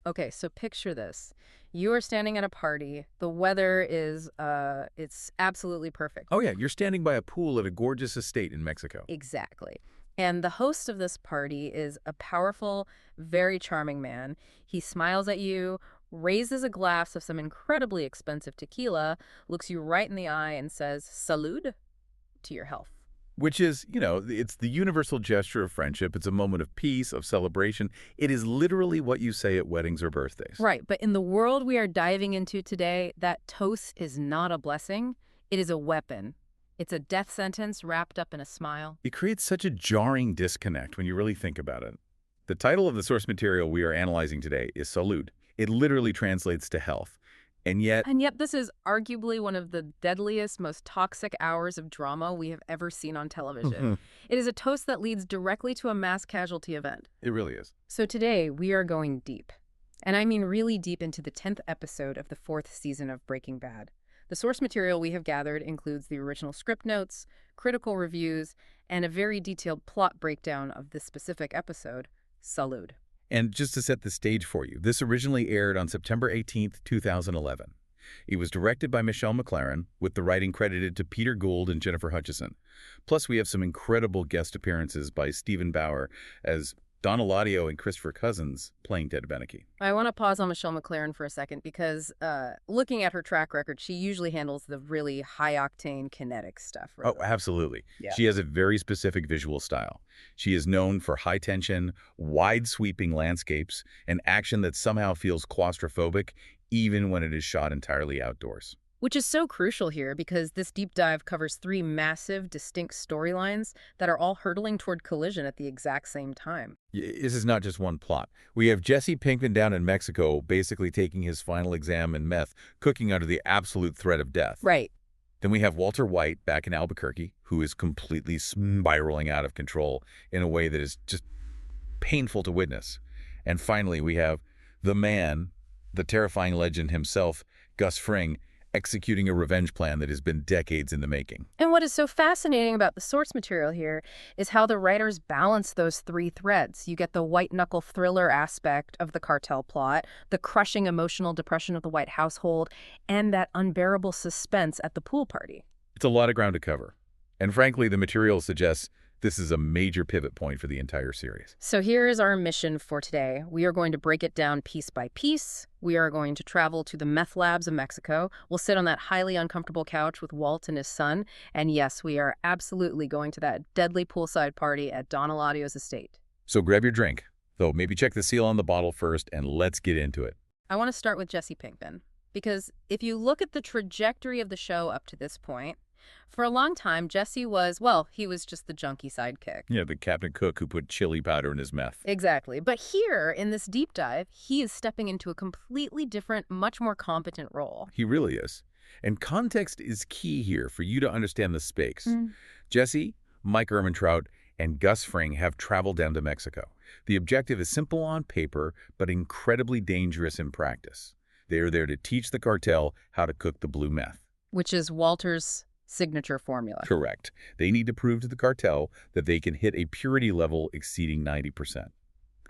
Okay, so picture this. You are standing at a party. The weather is, it's absolutely perfect. Oh yeah, you're standing by a pool at a gorgeous estate in Mexico. Exactly. And the host of this party is a powerful, very charming man. He smiles at you, raises a glass of some incredibly expensive tequila, looks you right in the eye, and says, Salud, to your health. Which is, it's the universal gesture of friendship. It's a moment of peace, of celebration. It is literally what you say at weddings or birthdays. Right, but in the world we are diving into today, that toast is not a blessing. It is a weapon. It's a death sentence wrapped up in a smile. It creates such a jarring disconnect when you really think about it. The title of the source material we are analyzing today is Salud. It literally translates to health. And yet This is arguably one of the deadliest, most toxic hours of drama we have ever seen on television. It is a toast that leads directly to a mass casualty event. it really is. So today, we are going deep. And I mean really deep into the 10th episode of the 4th season of Breaking Bad. The source material we have gathered includes the original script notes, critical reviews, and a very detailed plot breakdown of this specific episode, Salud. And just to set the stage for you, this originally aired on September 18th, 2011. It was directed by Michelle MacLaren, with the writing credited to Peter Gould and Jennifer Hutchison. Plus, we have some incredible guest appearances by Stephen Bauer as Don Eladio and Christopher Cousins playing Ted Beneke. I want to pause on Michelle MacLaren for a second because looking at her track record, she usually handles the really high-octane kinetic stuff. Right? Oh, absolutely. Yeah. She has a very specific visual style. She is known for high-tension, wide-sweeping landscapes and action that somehow feels claustrophobic, even when it is shot entirely outdoors. Which is so crucial here because this deep dive covers 3 massive, distinct storylines that are all hurtling toward collision at the exact same time. This is not just one plot. We have Jesse Pinkman down in Mexico basically taking his final exam in meth, cooking under the absolute threat of death. Right. Then we have Walter White back in Albuquerque, who is completely spiraling out of control in a way that is just painful to witness. And finally, we have the man, the terrifying legend himself, Gus Fring, executing a revenge plan that has been decades in the making. And what is so fascinating about the source material here is how the writers balance those 3 threads. You get the white-knuckle thriller aspect of the cartel plot, the crushing emotional depression of the White household, and that unbearable suspense at the pool party. It's a lot of ground to cover. And frankly, the material suggests this is a major pivot point for the entire series. So here is our mission for today. We are going to break it down piece by piece. We are going to travel to the meth labs of Mexico. We'll sit on that highly uncomfortable couch with Walt and his son. And yes, we are absolutely going to that deadly poolside party at Don Eladio's estate. So grab your drink, though maybe check the seal on the bottle first, and let's get into it. I want to start with Jesse Pinkman, because if you look at the trajectory of the show up to this point, for a long time, Jesse was, he was just the junkie sidekick. Yeah, the Captain Cook who put chili powder in his meth. Exactly. But here, in this deep dive, he is stepping into a completely different, much more competent role. He really is. And context is key here for you to understand the stakes. Jesse, Mike Ehrmantraut, and Gus Fring have traveled down to Mexico. The objective is simple on paper, but incredibly dangerous in practice. They are there to teach the cartel how to cook the blue meth. Which is Walter's signature formula. Correct. They need to prove to the cartel that they can hit a purity level exceeding 90%.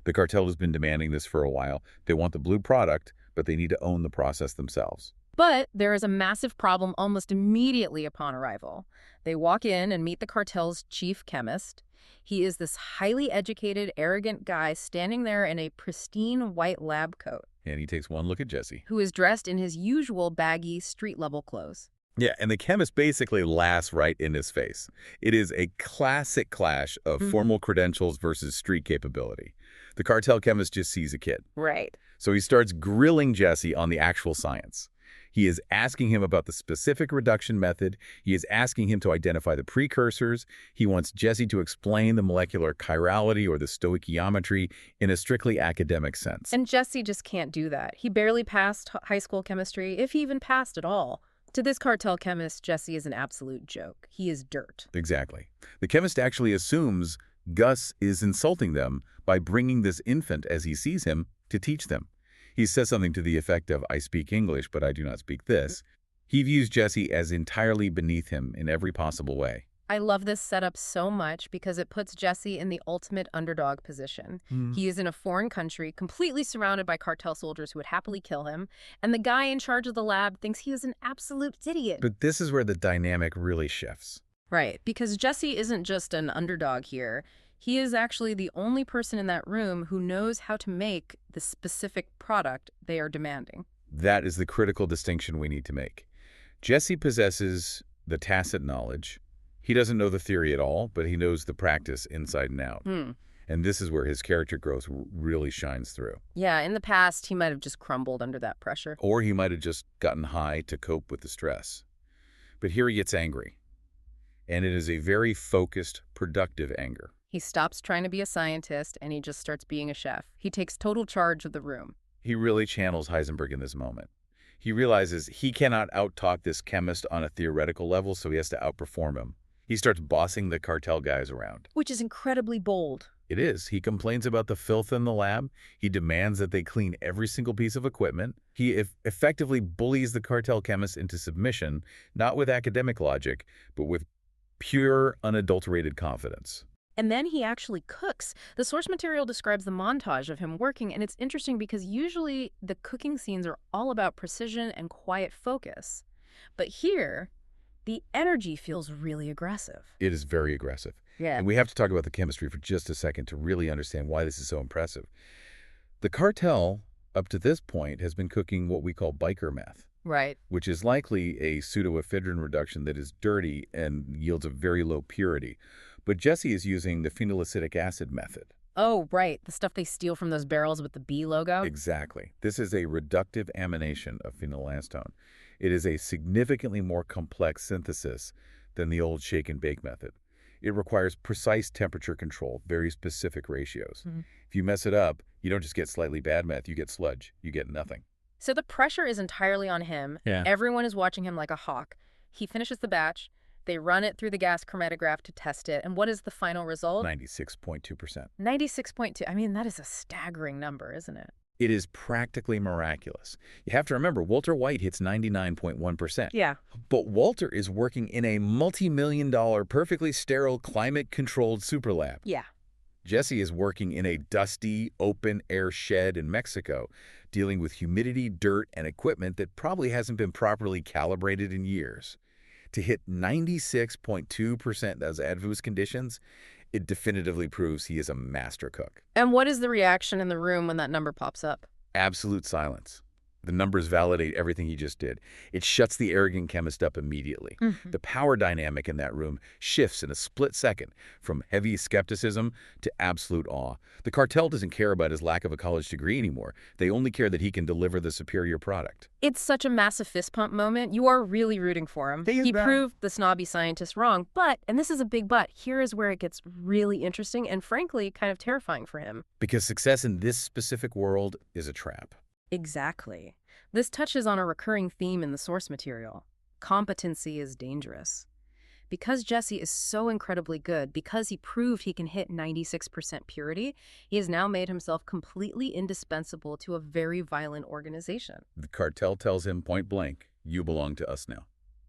The cartel has been demanding this for a while. They want the blue product, but they need to own the process themselves. But there is a massive problem almost immediately upon arrival. They walk in and meet the cartel's chief chemist. He is this highly educated, arrogant guy standing there in a pristine white lab coat. And he takes one look at Jesse, who is dressed in his usual baggy, street-level clothes. Yeah, and the chemist basically laughs right in his face. It is a classic clash of formal credentials versus street capability. The cartel chemist just sees a kid. Right. So he starts grilling Jesse on the actual science. He is asking him about the specific reduction method. He is asking him to identify the precursors. He wants Jesse to explain the molecular chirality or the stoichiometry in a strictly academic sense. And Jesse just can't do that. He barely passed high school chemistry, if he even passed at all. To this cartel chemist, Jesse is an absolute joke. He is dirt. Exactly. The chemist actually assumes Gus is insulting them by bringing this infant, as he sees him, to teach them. He says something to the effect of, "I speak English, but I do not speak this." He views Jesse as entirely beneath him in every possible way. I love this setup so much because it puts Jesse in the ultimate underdog position. He is in a foreign country, completely surrounded by cartel soldiers who would happily kill him, and the guy in charge of the lab thinks he is an absolute idiot. But this is where the dynamic really shifts. Right, because Jesse isn't just an underdog here. He is actually the only person in that room who knows how to make the specific product they are demanding. That is the critical distinction we need to make. Jesse possesses the tacit knowledge. He doesn't know the theory at all, but he knows the practice inside and out. And this is where his character growth really shines through. Yeah, in the past, he might have just crumbled under that pressure. Or he might have just gotten high to cope with the stress. But here he gets angry. And it is a very focused, productive anger. He stops trying to be a scientist, and he just starts being a chef. He takes total charge of the room. He really channels Heisenberg in this moment. He realizes he cannot out-talk this chemist on a theoretical level, so he has to outperform him. He starts bossing the cartel guys around. Which is incredibly bold. It is. He complains about the filth in the lab. He demands that they clean every single piece of equipment. He effectively bullies the cartel chemists into submission, not with academic logic, but with pure, unadulterated confidence. And then he actually cooks. The source material describes the montage of him working, and it's interesting because usually the cooking scenes are all about precision and quiet focus. But here, the energy feels really aggressive. It is very aggressive. Yeah. And we have to talk about the chemistry for just a second to really understand why this is so impressive. The cartel, up to this point, has been cooking what we call biker meth. Right. Which is likely a pseudoephedrine reduction that is dirty and yields a very low purity. But Jesse is using the phenylacetic acid method. Oh, right. The stuff they steal from those barrels with the B logo? Exactly. This is a reductive amination of phenylacetone. It is a significantly more complex synthesis than the old shake and bake method. It requires precise temperature control, very specific ratios. If you mess it up, you don't just get slightly bad meth, you get sludge. You get nothing. So the pressure is entirely on him. Yeah. Everyone is watching him like a hawk. He finishes the batch. They run it through the gas chromatograph to test it. And what is the final result? 96.2%. 96.2. I mean, that is a staggering number, isn't it? It is practically miraculous. You have to remember, Walter White hits 99.1%. Yeah. But Walter is working in a multi-million-dollar, perfectly sterile, climate-controlled superlab. Yeah. Jesse is working in a dusty, open-air shed in Mexico, dealing with humidity, dirt, and equipment that probably hasn't been properly calibrated in years. To hit 96.2% as adverse conditions, it definitively proves he is a master cook. And what is the reaction in the room when that number pops up? Absolute silence. The numbers validate everything he just did. It shuts the arrogant chemist up immediately. The power dynamic in that room shifts in a split second from heavy skepticism to absolute awe. The cartel doesn't care about his lack of a college degree anymore. They only care that he can deliver the superior product. It's such a massive fist pump moment. You are really rooting for him. He proved the snobby scientist wrong, but, and this is a big but, here is where it gets really interesting and frankly kind of terrifying for him. Because success in this specific world is a trap. Exactly. This touches on a recurring theme in the source material. Competency is dangerous. Because Jesse is so incredibly good, because he proved he can hit 96% purity, he has now made himself completely indispensable to a very violent organization. The cartel tells him point blank, you belong to us now.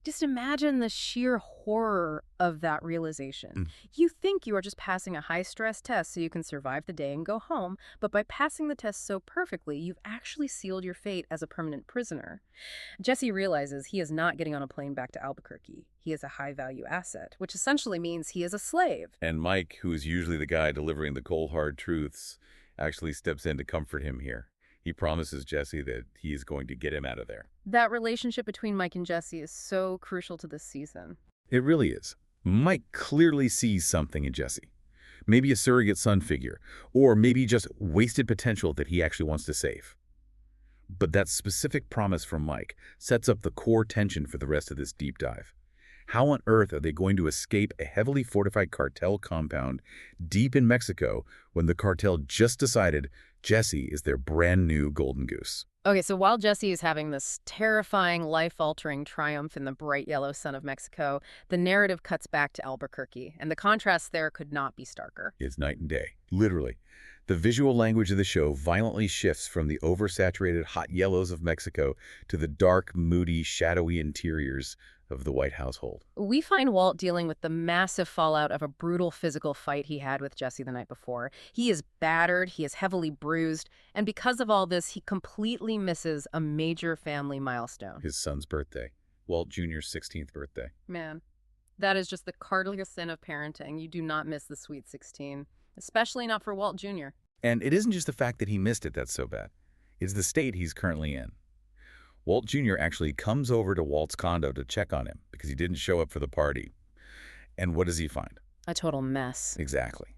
Just imagine the sheer horror of that realization. You think you are just passing a high-stress test so you can survive the day and go home, but by passing the test so perfectly, you've actually sealed your fate as a permanent prisoner. Jesse realizes he is not getting on a plane back to Albuquerque. He is a high-value asset, which essentially means he is a slave. And Mike, who is usually the guy delivering the cold, hard truths, actually steps in to comfort him here. He promises Jesse that he is going to get him out of there. That relationship between Mike and Jesse is so crucial to this season. It really is. Mike clearly sees something in Jesse. Maybe a surrogate son figure, or maybe just wasted potential that he actually wants to save. But that specific promise from Mike sets up the core tension for the rest of this deep dive. How on earth are they going to escape a heavily fortified cartel compound deep in Mexico when the cartel just decided Jesse is their brand new golden goose? Okay, so while Jesse is having this terrifying, life-altering triumph in the bright yellow sun of Mexico, the narrative cuts back to Albuquerque, and the contrast there could not be starker. It's night and day, literally. The visual language of the show violently shifts from the oversaturated hot yellows of Mexico to the dark, moody, shadowy interiors of the White household. We find Walt dealing with the massive fallout of a brutal physical fight he had with Jesse the night before. He is battered, he is heavily bruised, and because of all this, he completely misses a major family milestone. His son's birthday. Walt Jr.'s 16th birthday. Man, that is just the cardinal sin of parenting. You do not miss the sweet 16, especially not for Walt Jr. And it isn't just the fact that he missed it that's so bad. It's the state he's currently in. Walt Jr. actually comes over to Walt's condo to check on him because he didn't show up for the party. And what does he find? A total mess. Exactly.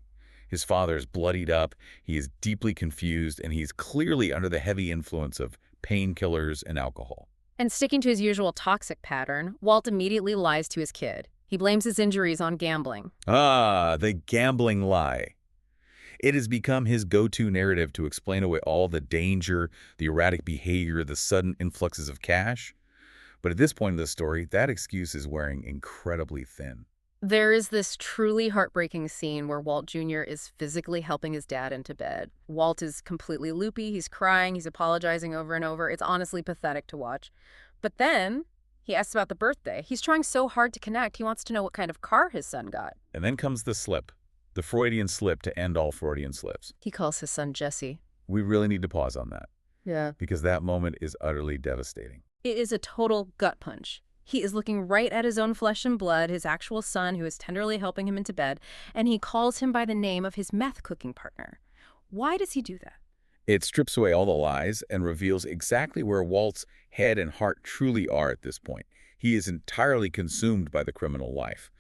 His father's bloodied up, he is deeply confused, and he's clearly under the heavy influence of painkillers and alcohol. And sticking to his usual toxic pattern, Walt immediately lies to his kid. He blames his injuries on gambling. Ah, the gambling lie. It has become his go-to narrative to explain away all the danger, the erratic behavior, the sudden influxes of cash. But at this point in the story, that excuse is wearing incredibly thin. There is this truly heartbreaking scene where Walt Jr. is physically helping his dad into bed. Walt is completely loopy, he's crying, he's apologizing over and over. It's honestly pathetic to watch. But then he asks about the birthday. He's trying so hard to connect. He wants to know what kind of car his son got. And then comes the slip. The Freudian slip to end all Freudian slips. He calls his son Jesse. We really need to pause on that. Yeah. Because that moment is utterly devastating. It is a total gut punch. He is looking right at his own flesh and blood, his actual son who is tenderly helping him into bed, and he calls him by the name of his meth cooking partner. Why does he do that? It strips away all the lies and reveals exactly where Walt's head and heart truly are at this point. He is entirely consumed by the criminal life.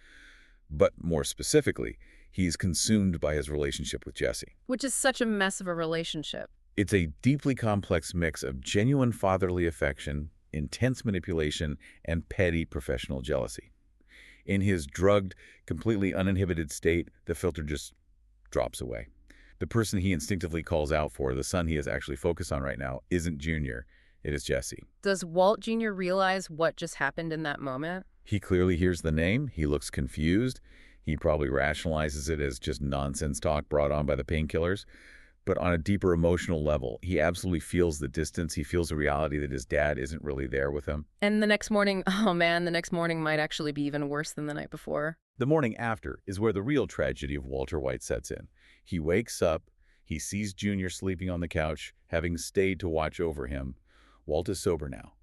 But more specifically, he is consumed by his relationship with Jesse. Which is such a mess of a relationship. It's a deeply complex mix of genuine fatherly affection, intense manipulation, and petty professional jealousy. In his drugged, completely uninhibited state, the filter just drops away. The person he instinctively calls out for, the son he is actually focused on right now, isn't Junior. It is Jesse. Does Walt Jr. realize what just happened in that moment? He clearly hears the name. He looks confused. He probably rationalizes it as just nonsense talk brought on by the painkillers. But on a deeper emotional level, he absolutely feels the distance. He feels the reality that his dad isn't really there with him. And the next morning, oh man, the next morning might actually be even worse than the night before. The morning after is where the real tragedy of Walter White sets in. He wakes up, he sees Junior sleeping on the couch, having stayed to watch over him. Walt is sober now,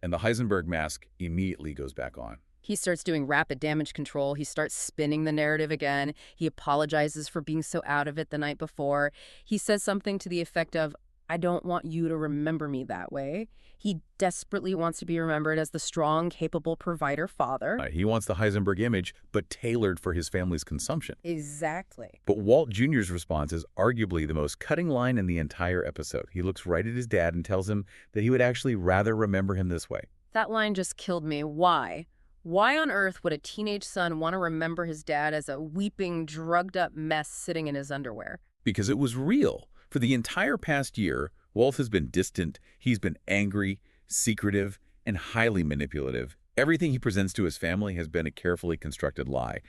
and the Heisenberg mask immediately goes back on. He starts doing rapid damage control. He starts spinning the narrative again. He apologizes for being so out of it the night before. He says something to the effect of, I don't want you to remember me that way. He desperately wants to be remembered as the strong, capable provider father. He wants the Heisenberg image, but tailored for his family's consumption. Exactly. But Walt Jr.'s response is arguably the most cutting line in the entire episode. He looks right at his dad and tells him that he would actually rather remember him this way. That line just killed me. Why? Why on earth would a teenage son want to remember his dad as a weeping, drugged-up mess sitting in his underwear? Because it was real. For the entire past year, Walt has been distant, he's been angry, secretive, and highly manipulative. Everything he presents to his family has been a carefully constructed lie.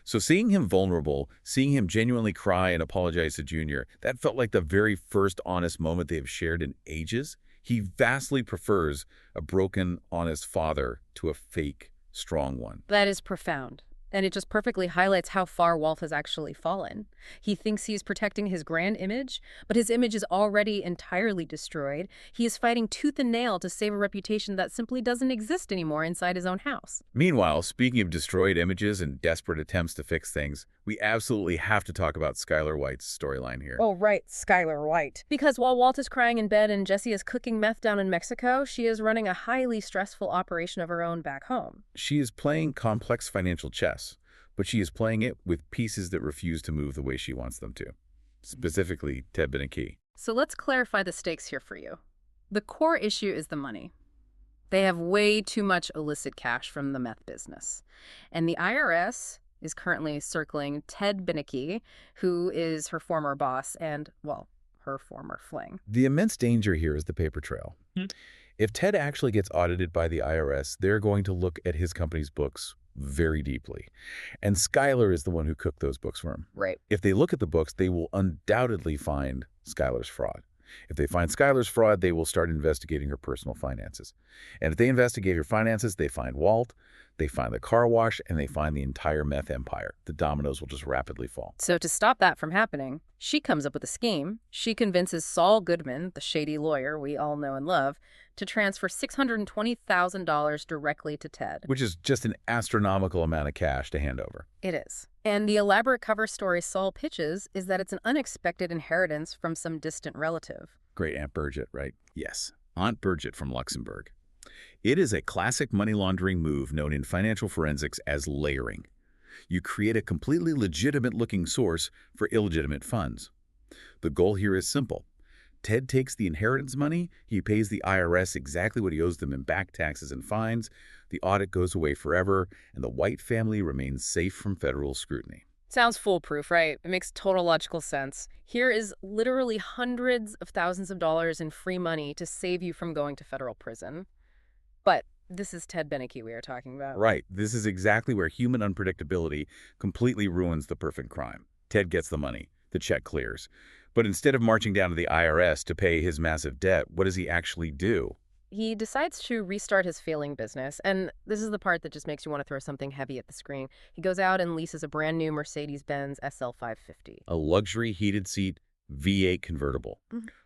So seeing him vulnerable, seeing him genuinely cry and apologize to Junior, that felt like the very first honest moment they have shared in ages. He vastly prefers a broken, honest father to a fake, strong one. That is profound. And it just perfectly highlights how far Walt has actually fallen. He thinks he's protecting his grand image, but his image is already entirely destroyed. He is fighting tooth and nail to save a reputation that simply doesn't exist anymore inside his own house. Meanwhile, speaking of destroyed images and desperate attempts to fix things, we absolutely have to talk about Skyler White's storyline here. Oh, right, Skyler White. Because while Walt is crying in bed and Jesse is cooking meth down in Mexico, she is running a highly stressful operation of her own back home. She is playing complex financial chess, but she is playing it with pieces that refuse to move the way she wants them to. Specifically, Ted Beneke. So let's clarify the stakes here for you. The core issue is the money. They have way too much illicit cash from the meth business. And the IRS is currently circling Ted Beneke, who is her former boss and, well, her former fling. The immense danger here is the paper trail. If Ted actually gets audited by the IRS, they're going to look at his company's books very deeply. And Skyler is the one who cooked those books for him. Right. If they look at the books, they will undoubtedly find Skyler's fraud. If they find Skyler's fraud, they will start investigating her personal finances. And if they investigate her finances, they find Walt, they find the car wash, and they find the entire meth empire. The dominoes will just rapidly fall. So to stop that from happening, she comes up with a scheme. She convinces Saul Goodman, the shady lawyer we all know and love, to transfer $620,000 directly to Ted. Which is just an astronomical amount of cash to hand over. It is. And the elaborate cover story Saul pitches is that it's an unexpected inheritance from some distant relative. Great Aunt Bridget, right? Yes, Aunt Bridget from Luxembourg. It is a classic money laundering move known in financial forensics as layering. You create a completely legitimate-looking source for illegitimate funds. The goal here is simple. Ted takes the inheritance money, he pays the IRS exactly what he owes them in back taxes and fines, the audit goes away forever, and the White family remains safe from federal scrutiny. Sounds foolproof, right? It makes total logical sense. Here is literally hundreds of thousands of dollars in free money to save you from going to federal prison. But this is Ted Beneke we are talking about. Right. This is exactly where human unpredictability completely ruins the perfect crime. Ted gets the money. The check clears. But instead of marching down to the IRS to pay his massive debt, what does he actually do? He decides to restart his failing business, and this is the part that just makes you want to throw something heavy at the screen. He goes out and leases a brand new Mercedes-Benz SL550. A luxury heated seat V8 convertible,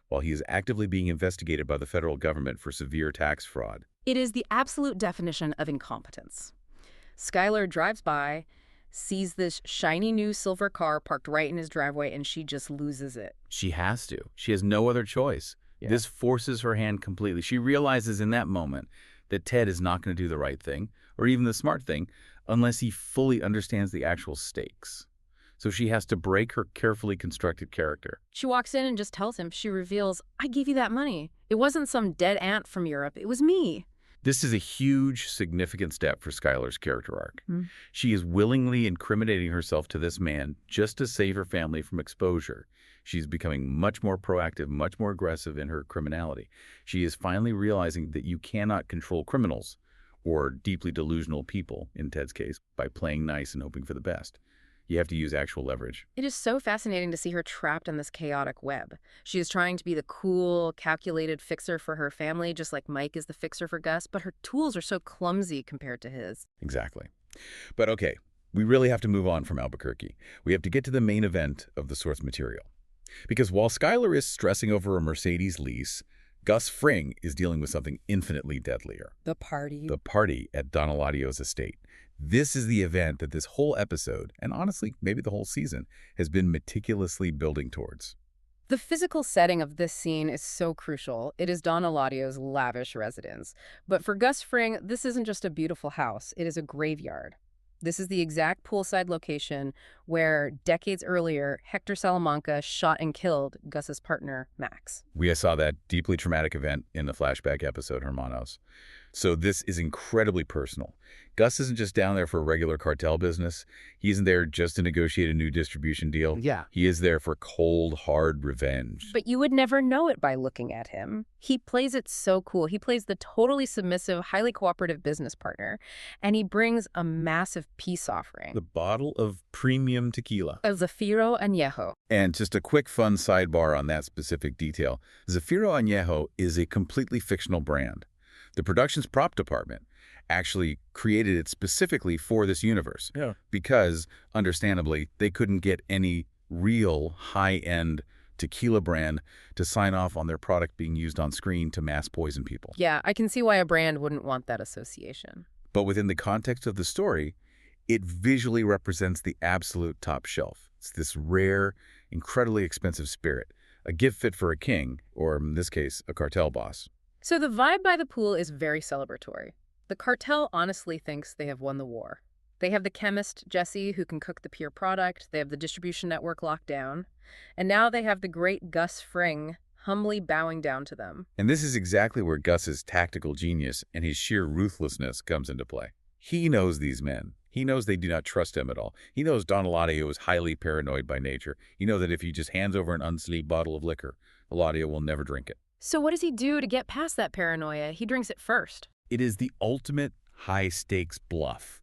while he is actively being investigated by the federal government for severe tax fraud. It is the absolute definition of incompetence. Skyler drives by, sees this shiny new silver car parked right in his driveway, and she just loses it. She has to. She has no other choice. Yeah. This forces her hand completely. She realizes in that moment that Ted is not going to do the right thing, or even the smart thing, unless he fully understands the actual stakes. So she has to break her carefully constructed character. She walks in and just tells him, she reveals, I gave you that money. It wasn't some dead aunt from Europe. It was me. This is a huge, significant step for Skyler's character arc. She is willingly incriminating herself to this man just to save her family from exposure. She's becoming much more proactive, much more aggressive in her criminality. She is finally realizing that you cannot control criminals, or deeply delusional people, in Ted's case, by playing nice and hoping for the best. You have to use actual leverage. It is so fascinating to see her trapped in this chaotic web. She is trying to be the cool, calculated fixer for her family, just like Mike is the fixer for Gus, but her tools are so clumsy compared to his. Exactly. But okay, we really have to move on from Albuquerque. We have to get to the main event of the source material. Because while Skyler is stressing over a Mercedes lease, Gus Fring is dealing with something infinitely deadlier. The party. The party at Don Eladio's estate. This is the event that this whole episode, and honestly, maybe the whole season, has been meticulously building towards. The physical setting of this scene is so crucial. It is Don Eladio's lavish residence. But for Gus Fring, this isn't just a beautiful house. It is a graveyard. This is the exact poolside location where, decades earlier, Hector Salamanca shot and killed Gus's partner, Max. We saw that deeply traumatic event in the flashback episode, Hermanos. So this is incredibly personal. Gus isn't just down there for a regular cartel business. He isn't there just to negotiate a new distribution deal. Yeah. He is there for cold, hard revenge. But you would never know it by looking at him. He plays it so cool. He plays the totally submissive, highly cooperative business partner, and he brings a massive peace offering. The bottle of premium tequila. A Zafiro Añejo. And just a quick fun sidebar on that specific detail. Zafiro Añejo is a completely fictional brand. The production's prop department actually created it specifically for this universe. Yeah. Because, understandably, they couldn't get any real high-end tequila brand to sign off on their product being used on screen to mass poison people. Yeah, I can see why a brand wouldn't want that association. But within the context of the story, it visually represents the absolute top shelf. It's this rare, incredibly expensive spirit, a gift fit for a king, or in this case, a cartel boss. So the vibe by the pool is very celebratory. The cartel honestly thinks they have won the war. They have the chemist, Jesse, who can cook the pure product. They have the distribution network locked down. And now they have the great Gus Fring humbly bowing down to them. And this is exactly where Gus's tactical genius and his sheer ruthlessness comes into play. He knows these men. He knows they do not trust him at all. He knows Don Eladio is highly paranoid by nature. He knows that if he just hands over an unsleeved bottle of liquor, Eladio will never drink it. So what does he do to get past that paranoia? He drinks it first. It is the ultimate high-stakes bluff.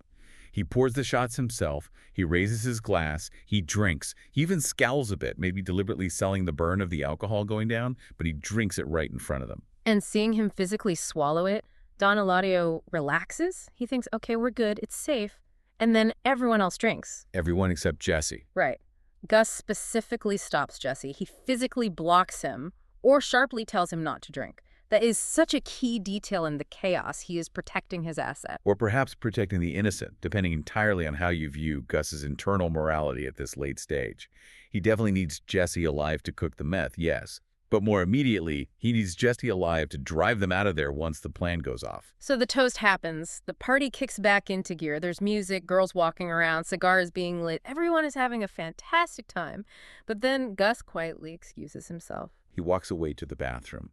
He pours the shots himself, he raises his glass, he drinks, he even scowls a bit, maybe deliberately selling the burn of the alcohol going down, but he drinks it right in front of them. And seeing him physically swallow it, Don Eladio relaxes. He thinks, okay, we're good, it's safe. And then everyone else drinks. Everyone except Jesse. Right. Gus specifically stops Jesse. He physically blocks him or sharply tells him not to drink. That is such a key detail in the chaos. He is protecting his asset. Or perhaps protecting the innocent, depending entirely on how you view Gus's internal morality at this late stage. He definitely needs Jesse alive to cook the meth, yes. But more immediately, he needs Jesse alive to drive them out of there once the plan goes off. So the toast happens. The party kicks back into gear. There's music, girls walking around, cigars being lit. Everyone is having a fantastic time. But then Gus quietly excuses himself. He walks away to the bathroom.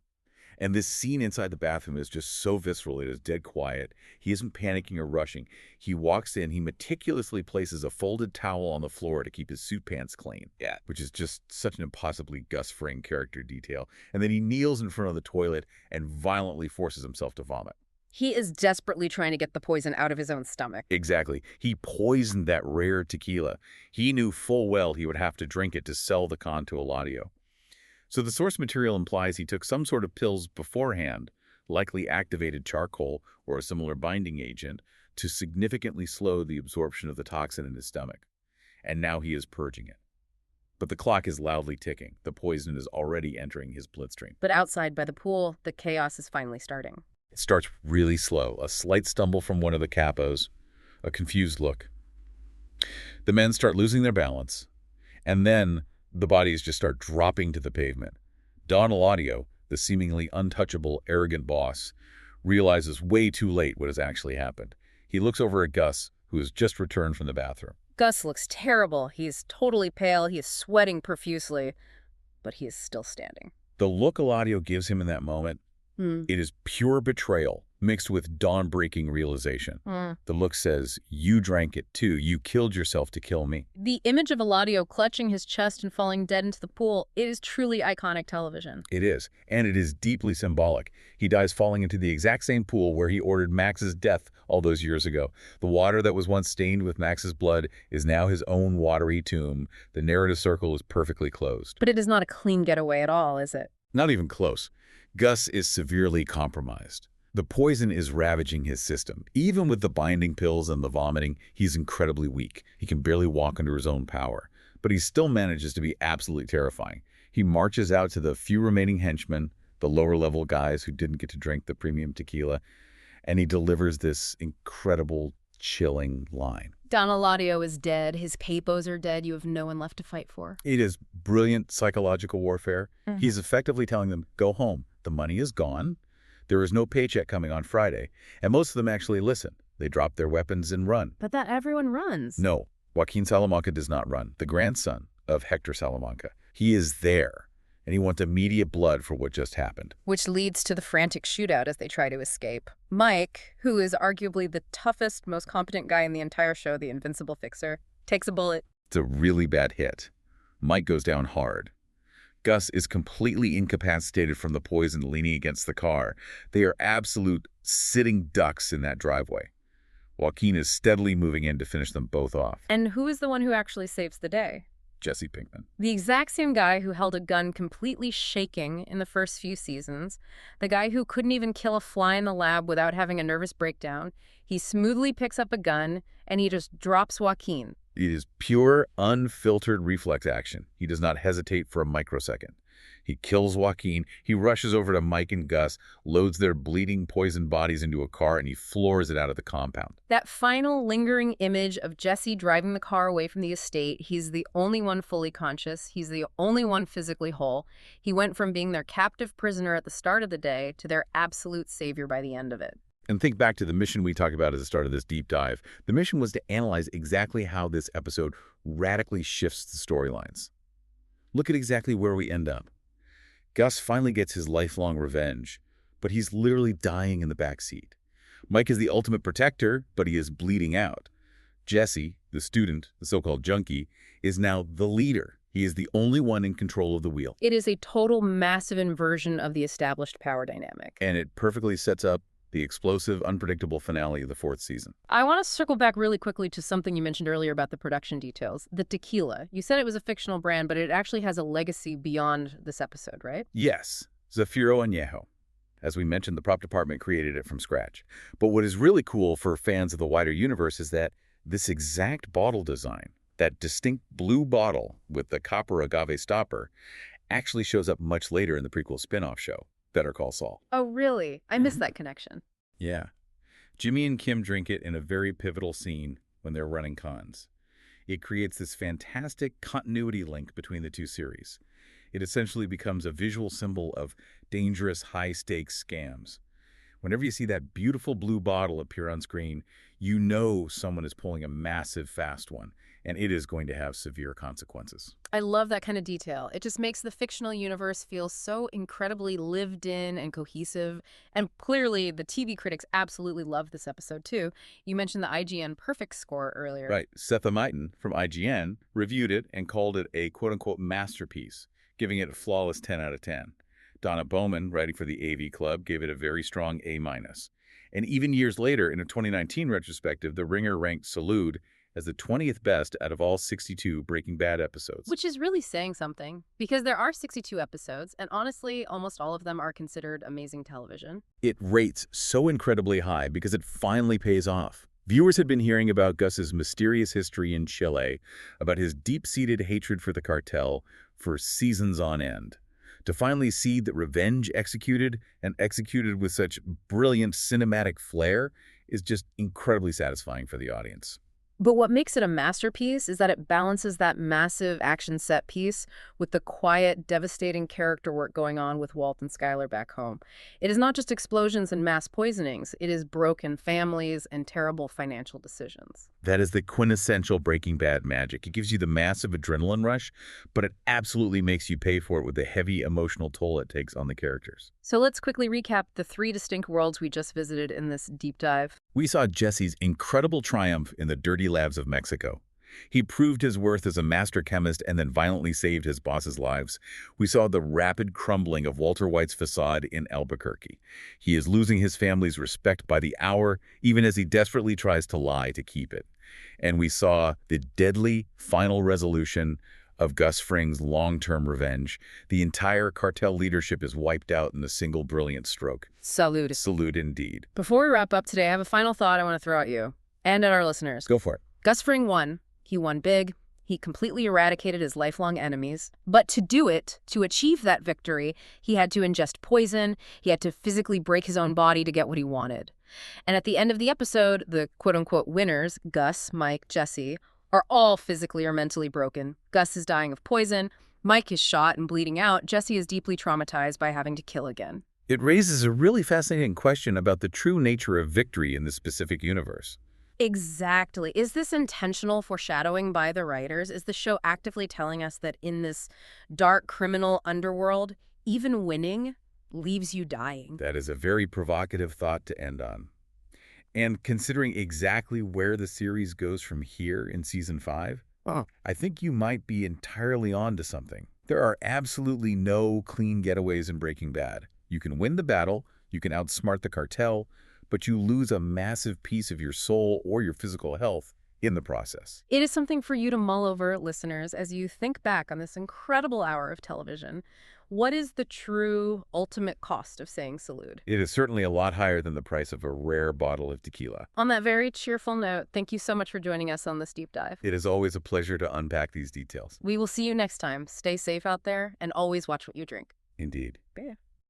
And this scene inside the bathroom is just so visceral. It is dead quiet. He isn't panicking or rushing. He walks in. He meticulously places a folded towel on the floor to keep his suit pants clean. Yeah, which is just such an impossibly Gus Fring character detail. And then he kneels in front of the toilet and violently forces himself to vomit. He is desperately trying to get the poison out of his own stomach. Exactly. He poisoned that rare tequila. He knew full well he would have to drink it to sell the con to Eladio. So the source material implies he took some sort of pills beforehand, likely activated charcoal or a similar binding agent, to significantly slow the absorption of the toxin in his stomach. And now he is purging it. But the clock is loudly ticking. The poison is already entering his bloodstream. But outside by the pool, the chaos is finally starting. It starts really slow. A slight stumble from one of the capos, a confused look. The men start losing their balance, and then the bodies just start dropping to the pavement. Don Eladio, the seemingly untouchable, arrogant boss, realizes way too late what has actually happened. He looks over at Gus, who has just returned from the bathroom. Gus looks terrible. He is totally pale. He is sweating profusely, but he is still standing. The look Eladio gives him in that moment, it is pure betrayal mixed with dawn-breaking realization. The look says, you drank it too. You killed yourself to kill me. The image of Eladio clutching his chest and falling dead into the pool, it is truly iconic television. It is, and it is deeply symbolic. He dies falling into the exact same pool where he ordered Max's death all those years ago. The water that was once stained with Max's blood is now his own watery tomb. The narrative circle is perfectly closed. But it is not a clean getaway at all, is it? Not even close. Gus is severely compromised. The poison is ravaging his system. Even with the binding pills and the vomiting, he's incredibly weak. He can barely walk under his own power. But he still manages to be absolutely terrifying. He marches out to the few remaining henchmen, the lower-level guys who didn't get to drink the premium tequila, and he delivers this incredible, chilling line. Don Eladio is dead. His capos are dead. You have no one left to fight for. It is brilliant psychological warfare. He's effectively telling them, go home. The money is gone. There is no paycheck coming on Friday. And most of them actually listen. They drop their weapons and run. But that everyone runs. No, Joaquin Salamanca does not run. The grandson of Hector Salamanca. He is there. And he wants immediate blood for what just happened. Which leads to the frantic shootout as they try to escape. Mike, who is arguably the toughest, most competent guy in the entire show, the invincible fixer, takes a bullet. It's a really bad hit. Mike goes down hard. Gus is completely incapacitated from the poison leaning against the car. They are absolute sitting ducks in that driveway. Joaquin is steadily moving in to finish them both off. And who is the one who actually saves the day? Jesse Pinkman. The exact same guy who held a gun completely shaking in the first few seasons. The guy who couldn't even kill a fly in the lab without having a nervous breakdown. He smoothly picks up a gun and he just drops Joaquin. It is pure, unfiltered reflex action. He does not hesitate for a microsecond. He kills Joaquin. He rushes over to Mike and Gus, loads their bleeding, poisoned bodies into a car, and he floors it out of the compound. That final lingering image of Jesse driving the car away from the estate, he's the only one fully conscious. He's the only one physically whole. He went from being their captive prisoner at the start of the day to their absolute savior by the end of it. And think back to the mission we talked about at the start of this deep dive. The mission was to analyze exactly how this episode radically shifts the storylines. Look at exactly where we end up. Gus finally gets his lifelong revenge, but he's literally dying in the backseat. Mike is the ultimate protector, but he is bleeding out. Jesse, the student, the so-called junkie, is now the leader. He is the only one in control of the wheel. It is a total massive inversion of the established power dynamic. And it perfectly sets up the explosive, unpredictable finale of the 4th season. I want to circle back really quickly to something you mentioned earlier about the production details. The tequila. You said it was a fictional brand, but it actually has a legacy beyond this episode, right? Yes, Zafiro Añejo. As we mentioned, the prop department created it from scratch. But what is really cool for fans of the wider universe is that this exact bottle design, that distinct blue bottle with the copper agave stopper, actually shows up much later in the prequel spin-off show, Better Call Saul. Oh, really? I missed that connection. Yeah. Jimmy and Kim drink it in a very pivotal scene when they're running cons. It creates this fantastic continuity link between the two series. It essentially becomes a visual symbol of dangerous, high-stakes scams. Whenever you see that beautiful blue bottle appear on screen, you know someone is pulling a massive, fast one, and it is going to have severe consequences. I love that kind of detail. It just makes the fictional universe feel so incredibly lived in and cohesive. And clearly, the TV critics absolutely loved this episode, too. You mentioned the IGN Perfect score earlier. Right. Seth Meiton from IGN reviewed it and called it a quote-unquote masterpiece, giving it a flawless 10 out of 10. Donna Bowman, writing for the AV Club, gave it a very strong A-. And even years later, in a 2019 retrospective, The Ringer ranked Salud as the 20th best out of all 62 Breaking Bad episodes. Which is really saying something, because there are 62 episodes, and honestly, almost all of them are considered amazing television. It rates so incredibly high because it finally pays off. Viewers had been hearing about Gus's mysterious history in Chile, about his deep-seated hatred for the cartel for seasons on end. To finally see that revenge executed, and executed with such brilliant cinematic flair, is just incredibly satisfying for the audience. But what makes it a masterpiece is that it balances that massive action set piece with the quiet, devastating character work going on with Walt and Skyler back home. It is not just explosions and mass poisonings. It is broken families and terrible financial decisions. That is the quintessential Breaking Bad magic. It gives you the massive adrenaline rush, but it absolutely makes you pay for it with the heavy emotional toll it takes on the characters. So let's quickly recap the 3 distinct worlds we just visited in this deep dive. We saw Jesse's incredible triumph in the dirty labs of Mexico. He proved his worth as a master chemist and then violently saved his boss's lives. We saw the rapid crumbling of Walter White's facade in Albuquerque. He is losing his family's respect by the hour, even as he desperately tries to lie to keep it. And we saw the deadly final resolution of Gus Fring's long-term revenge. The entire cartel leadership is wiped out in a single brilliant stroke. Salud. Salute indeed. Before we wrap up today, I have a final thought I want to throw at you and at our listeners. Go for it. Gus Fring won. He won big. He completely eradicated his lifelong enemies. But to do it, to achieve that victory, he had to ingest poison. He had to physically break his own body to get what he wanted. And at the end of the episode, the quote-unquote winners, Gus, Mike, Jesse, are all physically or mentally broken. Gus is dying of poison. Mike is shot and bleeding out. Jesse is deeply traumatized by having to kill again. It raises a really fascinating question about the true nature of victory in this specific universe. Exactly. Is this intentional foreshadowing by the writers? Is the show actively telling us that in this dark criminal underworld, even winning leaves you dying? That is a very provocative thought to end on. And considering exactly where the series goes from here in Season 5, I think you might be entirely on to something. There are absolutely no clean getaways in Breaking Bad. You can win the battle, you can outsmart the cartel, but you lose a massive piece of your soul or your physical health in the process. It is something for you to mull over, listeners, as you think back on this incredible hour of television. What is the true ultimate cost of saying salud? It is certainly a lot higher than the price of a rare bottle of tequila. On that very cheerful note, thank you so much for joining us on this deep dive. It is always a pleasure to unpack these details. We will see you next time. Stay safe out there and always watch what you drink. Indeed. Yeah.